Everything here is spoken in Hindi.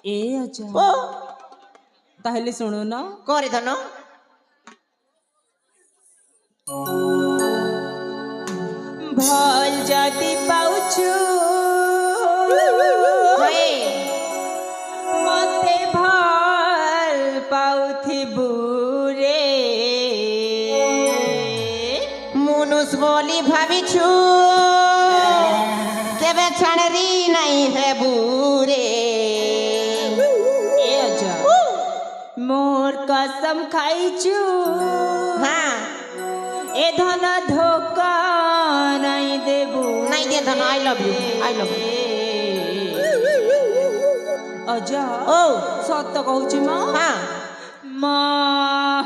ए अच्छा ओ ताहले सुनो ना करे धन भल जाति पाउछु मते भल पाउथि बुरे मुनुष बोली भाविछु केबे छाणरी नहीं है बुरे ए अच्छा मोर कसम खाइछु हाँ ए धन धोखा नहीं देबू नहीं दे धन आई लव यू अजा ओ सत कहूची माँ हाँ माँ